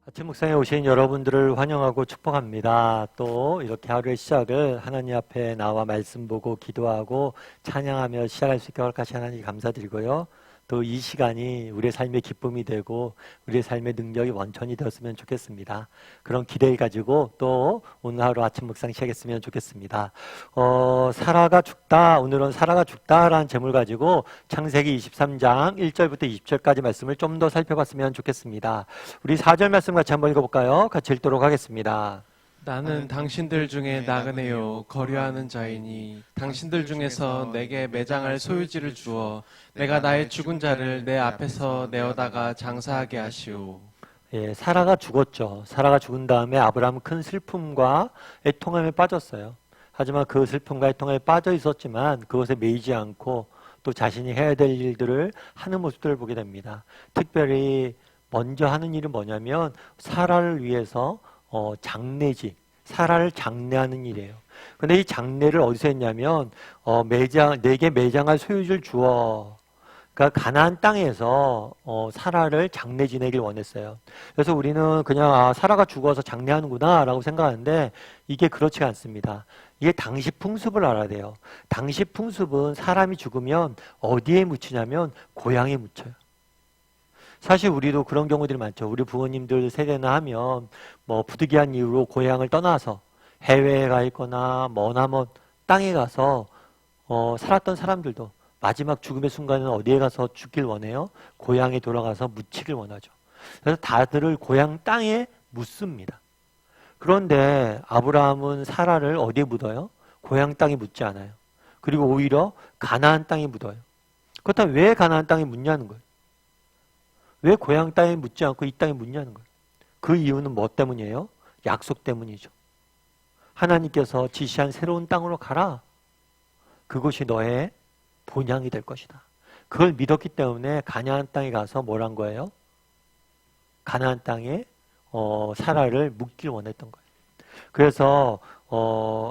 아침 묵상에 오신 여러분들을 환영하고 축복합니다. 또 이렇게 하루의 시작을 하나님 앞에 나와 말씀 보고 기도하고 찬양하며 시작할 수 있게 허락하신 하나님 감사드리고요. 또 이 시간이 우리의 삶의 기쁨이 되고 우리의 삶의 능력이 원천이 되었으면 좋겠습니다. 그런 기대를 가지고 또 오늘 하루 아침 묵상 시작했으면 좋겠습니다. 사라가 죽다, 오늘은 사라가 죽다라는 제목을 가지고 창세기 23장 1절부터 20절까지 말씀을 좀 더 살펴봤으면 좋겠습니다. 우리 4절 말씀 같이 한번 읽어볼까요? 같이 읽도록 하겠습니다. 나는 당신들 중에 나그네요 거류하는 자이니 당신들 중에서 내게 매장할 소유지를 주어 내가 나의 죽은 자를 내 앞에서 내어다가 장사하게 하시오. 예, 사라가 죽었죠. 사라가 죽은 다음에 아브라함은 큰 슬픔과 애통함에 빠졌어요. 하지만 그 슬픔과 애통함에 빠져 있었지만 그것에 매이지 않고 또 자신이 해야 될 일들을 하는 모습들을 보게 됩니다. 특별히 먼저 하는 일은 뭐냐면 사라를 위해서 장례지, 사라를 장례하는 일이에요. 근데 이 장례를 어디서 했냐면 내게 매장할 소유주를 주어, 그러니까 가나안 땅에서 사라를 장례 지내길 원했어요. 그래서 우리는 그냥 사라가 죽어서 장례하는구나라고 생각하는데 이게 그렇지가 않습니다. 이게 당시 풍습을 알아야 돼요. 당시 풍습은 사람이 죽으면 어디에 묻히냐면 고향에 묻혀요. 사실 우리도 그런 경우들이 많죠. 우리 부모님들 세대나 하면 뭐 부득이한 이유로 고향을 떠나서 해외에 가 있거나 머나먼 땅에 가서 살았던 사람들도 마지막 죽음의 순간은 어디에 가서 죽길 원해요? 고향에 돌아가서 묻히길 원하죠. 그래서 다들을 고향 땅에 묻습니다. 그런데 아브라함은 사라를 어디에 묻어요? 고향 땅에 묻지 않아요. 그리고 오히려 가나안 땅에 묻어요. 그렇다면 왜 가나안 땅에 묻냐는 거예요. 왜 고향 땅에 묻지 않고 이 땅에 묻냐는 거예요. 그 이유는 뭐 때문이에요? 약속 때문이죠. 하나님께서 지시한 새로운 땅으로 가라. 그곳이 너의 본향이 될 것이다. 그걸 믿었기 때문에 가나안 땅에 가서 뭘 한 거예요? 가나안 땅에 사라를 묻길 원했던 거예요. 그래서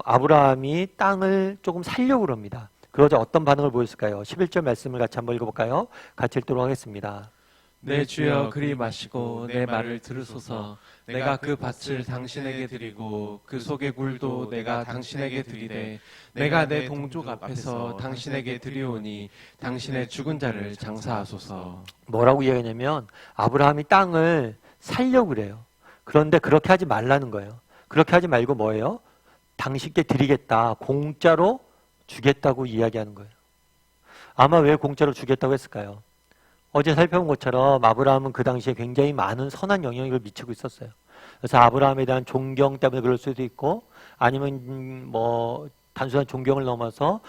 아브라함이 땅을 조금 살려고 합니다. 그러자 어떤 반응을 보였을까요? 11절 말씀을 같이 한번 읽어볼까요? 같이 읽도록 하겠습니다. 내 주여 그리 마시고 내 말을 들으소서. 내가 그 밭을 당신에게 드리고 그 속의 굴도 내가 당신에게 드리되 내가 내 동족 앞에서 당신에게 드리오니 당신의 죽은 자를 장사하소서. 뭐라고 이야기하냐면 아브라함이 땅을 살려고 그래요. 그런데 그렇게 하지 말라는 거예요. 그렇게 하지 말고 뭐예요? 당신께 드리겠다. 공짜로 주겠다고 이야기하는 거예요. 아마 왜 공짜로 주겠다고 했을까요? 어제 살펴본 것처럼 아브라함은 그 당시에 굉장히 많은 선한 영향력을 미치고 있었어요. 그래서 아브라함에 대한 존경 때문에 그럴 수도 있고 아니면 뭐 단순한 존경을 넘어서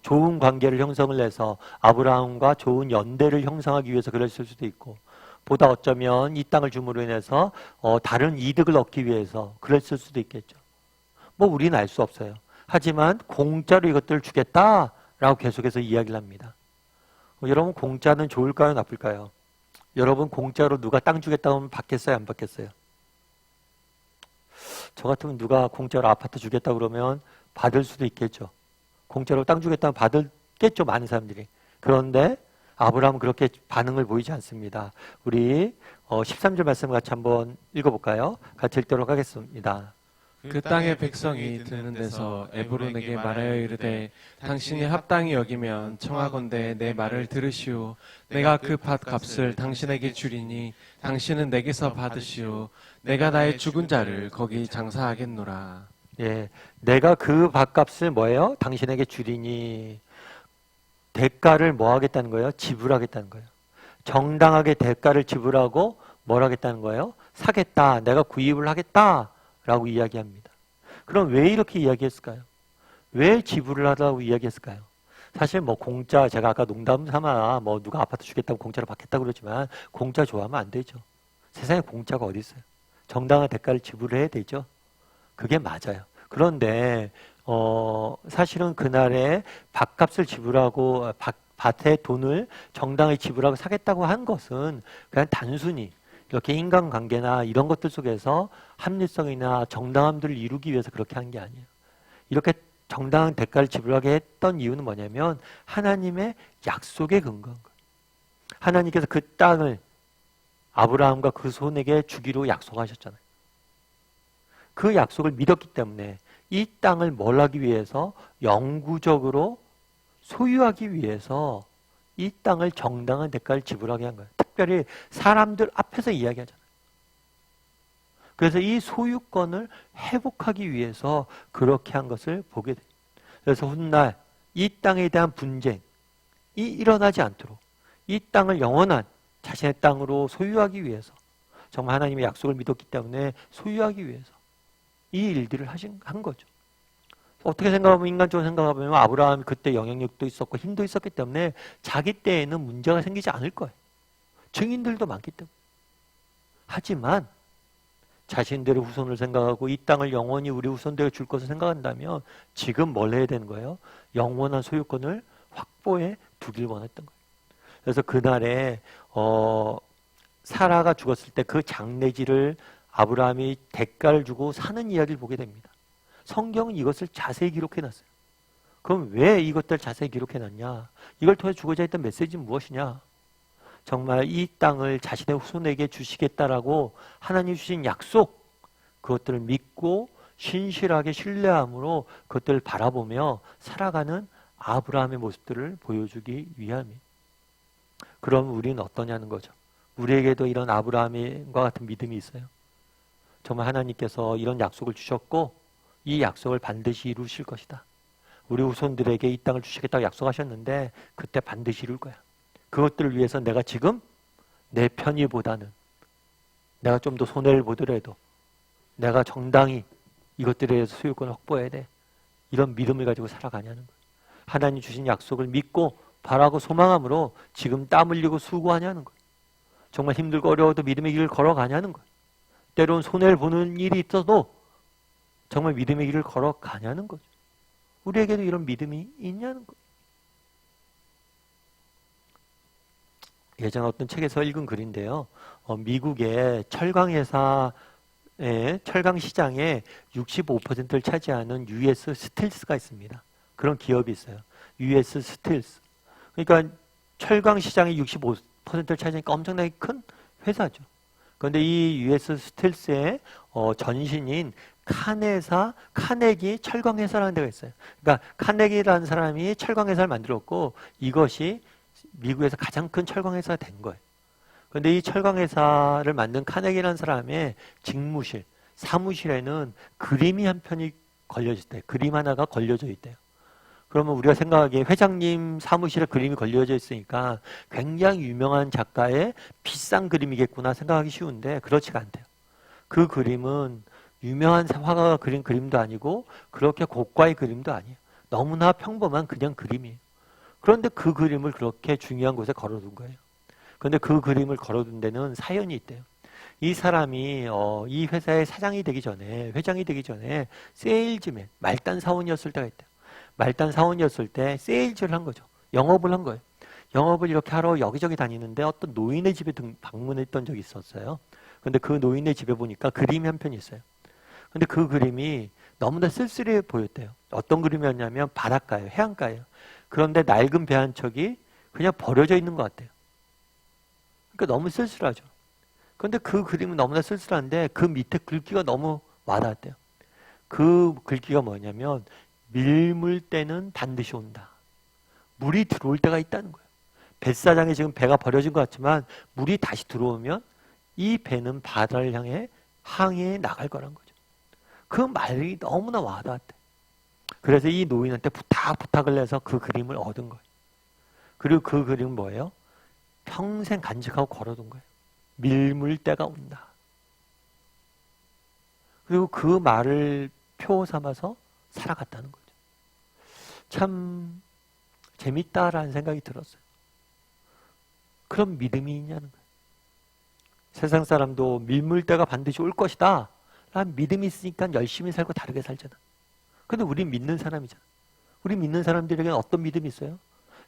좋은 관계를 형성을 해서 아브라함과 좋은 연대를 형성하기 위해서 그랬을 수도 있고 보다 어쩌면 이 땅을 줌으로 인해서 다른 이득을 얻기 위해서 그랬을 수도 있겠죠. 뭐 우리는 알 수 없어요. 하지만 공짜로 이것들을 주겠다라고 계속해서 이야기를 합니다. 여러분 공짜는 좋을까요? 나쁠까요? 여러분 공짜로 누가 땅 주겠다고 하면 받겠어요? 안 받겠어요? 저 같으면 누가 공짜로 아파트 주겠다고 그러면 받을 수도 있겠죠. 공짜로 땅 주겠다면 받을겠죠. 많은 사람들이. 그런데 아브라함은 그렇게 반응을 보이지 않습니다. 우리 13절 말씀을 같이 한번 읽어볼까요? 같이 읽도록 하겠습니다. 그 땅의 백성이 드는 데서 에브론에게 말하여 이르되 당신이 합당히 여기면 청하건대 내 말을 들으시오. 내가 그 밭 값을 당신에게 주리니 당신은 내게서 받으시오. 내가 나의 죽은 자를 거기 장사하겠노라. 예, 내가 그 밭값을 뭐예요? 당신에게 주리니 대가를 뭐 하겠다는 거예요? 지불하겠다는 거예요. 정당하게 대가를 지불하고 뭘 하겠다는 거예요? 사겠다. 내가 구입을 하겠다라고 이야기합니다. 그럼 왜 이렇게 이야기했을까요? 왜 지불을 하라고 이야기했을까요? 사실 뭐 공짜, 제가 아까 농담 삼아 뭐 누가 아파트 주겠다고 공짜로 받겠다고 그러지만 공짜 좋아하면 안 되죠. 세상에 공짜가 어디 있어요? 정당한 대가를 지불해야 되죠. 그게 맞아요. 그런데 사실은 그날에 밭값을 지불하고 밭에 돈을 정당히 지불하고 사겠다고 한 것은 그냥 단순히 이렇게 인간관계나 이런 것들 속에서 합리성이나 정당함들을 이루기 위해서 그렇게 한 게 아니에요. 이렇게 정당한 대가를 지불하게 했던 이유는 뭐냐면 하나님의 약속에 근거한 거예요. 하나님께서 그 땅을 아브라함과 그 손에게 주기로 약속하셨잖아요. 그 약속을 믿었기 때문에 이 땅을 뭘 하기 위해서 영구적으로 소유하기 위해서 이 땅을 정당한 대가를 지불하게 한 거예요. 특별히 사람들 앞에서 이야기하잖아요. 그래서 이 소유권을 회복하기 위해서 그렇게 한 것을 보게 돼요. 그래서 훗날 이 땅에 대한 분쟁이 일어나지 않도록 이 땅을 영원한 자신의 땅으로 소유하기 위해서 정말 하나님의 약속을 믿었기 때문에 소유하기 위해서 이 일들을 한 거죠. 어떻게 생각하면 인간적으로 생각하면 아브라함이 그때 영향력도 있었고 힘도 있었기 때문에 자기 때에는 문제가 생기지 않을 거예요. 증인들도 많기 때문에. 하지만 자신들의 후손을 생각하고 이 땅을 영원히 우리 후손들에게 줄 것을 생각한다면 지금 뭘 해야 되는 거예요? 영원한 소유권을 확보해 두길 원했던 거예요. 그래서 그날에 사라가 죽었을 때 그 장례지를 아브라함이 대가를 주고 사는 이야기를 보게 됩니다. 성경은 이것을 자세히 기록해놨어요. 그럼 왜 이것들을 자세히 기록해놨냐? 이걸 통해 주고자 했던 메시지는 무엇이냐? 정말 이 땅을 자신의 후손에게 주시겠다라고 하나님 주신 약속, 그것들을 믿고 신실하게 신뢰함으로 그것들을 바라보며 살아가는 아브라함의 모습들을 보여주기 위함이에요. 그럼 우리는 어떠냐는 거죠. 우리에게도 이런 아브라함과 같은 믿음이 있어요. 정말 하나님께서 이런 약속을 주셨고 이 약속을 반드시 이루실 것이다. 우리 후손들에게 이 땅을 주시겠다고 약속하셨는데 그때 반드시 이룰 거야. 그것들을 위해서 내가 지금 내 편의보다는 내가 좀 더 손해를 보더라도 내가 정당히 이것들에 대해서 소유권을 확보해야 돼. 이런 믿음을 가지고 살아가냐는 거예요. 하나님 주신 약속을 믿고 바라고 소망함으로 지금 땀 흘리고 수고하냐는 거예요. 정말 힘들고 어려워도 믿음의 길을 걸어가냐는 거예요. 때로는 손해를 보는 일이 있어도 정말 믿음의 길을 걸어가냐는 거죠. 우리에게도 이런 믿음이 있냐는 거예요. 예전 어떤 책에서 읽은 글인데요. 미국의 철강회사의 철강 시장의 65%를 차지하는 US 스틸스가 있습니다. 그런 기업이 있어요. US 스틸스. 그러니까 철강 시장의 65%를 차지하니까 엄청나게 큰 회사죠. 그런데 이 US 스틸스의 전신인 카네기 철강회사라는 데가 있어요. 그러니까 카네기라는 사람이 철강회사를 만들었고 이것이 미국에서 가장 큰 철강회사가 된 거예요. 그런데 이 철강회사를 만든 카네기라는 사람의 직무실, 사무실에는 그림이 한 편이 걸려져 있대요. 그림 하나가 걸려져 있대요. 그러면 우리가 생각하기에 회장님 사무실에 그림이 걸려져 있으니까 굉장히 유명한 작가의 비싼 그림이겠구나 생각하기 쉬운데 그렇지가 않대요. 그 그림은 유명한 화가가 그린 그림도 아니고 그렇게 고가의 그림도 아니에요. 너무나 평범한 그냥 그림이에요. 그런데 그 그림을 그렇게 중요한 곳에 걸어둔 거예요. 그런데 그 그림을 걸어둔 데는 사연이 있대요. 이 사람이 이 회사의 사장이 되기 전에, 회장이 되기 전에 세일즈맨, 말단 사원이었을 때가 있대요. 말단 사원이었을 때 세일즈를 한 거죠. 영업을 한 거예요. 영업을 이렇게 하러 여기저기 다니는데 어떤 노인의 집에 방문했던 적이 있었어요. 그런데 그 노인의 집에 보니까 그림이 한 편 있어요. 근데 그 그림이 너무나 쓸쓸해 보였대요. 어떤 그림이었냐면 바닷가예요. 해안가예요. 그런데 낡은 배 한 척이 그냥 버려져 있는 것 같아요. 그러니까 너무 쓸쓸하죠. 그런데 그 그림은 너무나 쓸쓸한데 그 밑에 글귀가 너무 와닿았대요. 그 글귀가 뭐냐면 밀물 때는 반드시 온다. 물이 들어올 때가 있다는 거예요. 뱃사장에 지금 배가 버려진 것 같지만 물이 다시 들어오면 이 배는 바다를 향해 항해해 나갈 거란 거죠. 그 말이 너무나 와닿았대. 그래서 이 노인한테 부탁을 해서 그 그림을 얻은 거예요. 그리고 그 그림은 뭐예요? 평생 간직하고 걸어둔 거예요. 밀물 때가 온다. 그리고 그 말을 표 삼아서 살아갔다는 거죠. 참 재밌다라는 생각이 들었어요. 그런 믿음이 있냐는 거예요. 세상 사람도 밀물 때가 반드시 올 것이다 라는 믿음이 있으니까 열심히 살고 다르게 살잖아. 근데 우리 믿는 사람이잖아. 우리 믿는 사람들에게는 어떤 믿음이 있어요?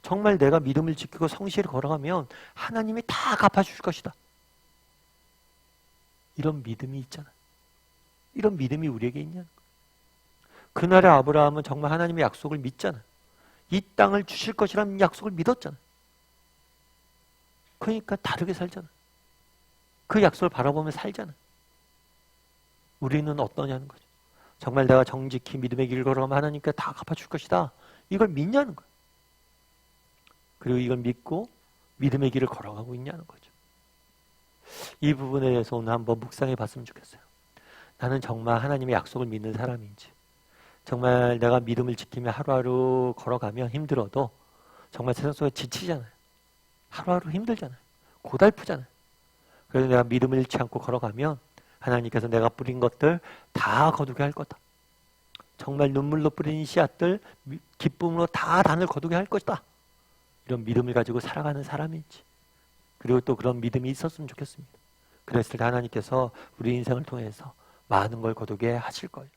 정말 내가 믿음을 지키고 성실히 걸어가면 하나님이 다 갚아줄 것이다. 이런 믿음이 있잖아. 이런 믿음이 우리에게 있냐는 거예요. 그날의 아브라함은 정말 하나님의 약속을 믿잖아. 이 땅을 주실 것이라는 약속을 믿었잖아. 그러니까 다르게 살잖아. 그 약속을 바라보며 살잖아요. 우리는 어떠냐는 거죠. 정말 내가 정직히 믿음의 길을 걸어가면 하나님께 다 갚아줄 것이다. 이걸 믿냐는 거예요. 그리고 이걸 믿고 믿음의 길을 걸어가고 있냐는 거죠. 이 부분에 대해서 오늘 한번 묵상해 봤으면 좋겠어요. 나는 정말 하나님의 약속을 믿는 사람인지, 정말 내가 믿음을 지키며 하루하루 걸어가면 힘들어도 정말 세상 속에 지치잖아요. 하루하루 힘들잖아요. 고달프잖아요. 그래서 내가 믿음을 잃지 않고 걸어가면 하나님께서 내가 뿌린 것들 다 거두게 할 거다. 정말 눈물로 뿌린 씨앗들 기쁨으로 다 단을 거두게 할 것이다. 이런 믿음을 가지고 살아가는 사람인지, 그리고 또 그런 믿음이 있었으면 좋겠습니다. 그랬을 때 하나님께서 우리 인생을 통해서 많은 걸 거두게 하실 거예요.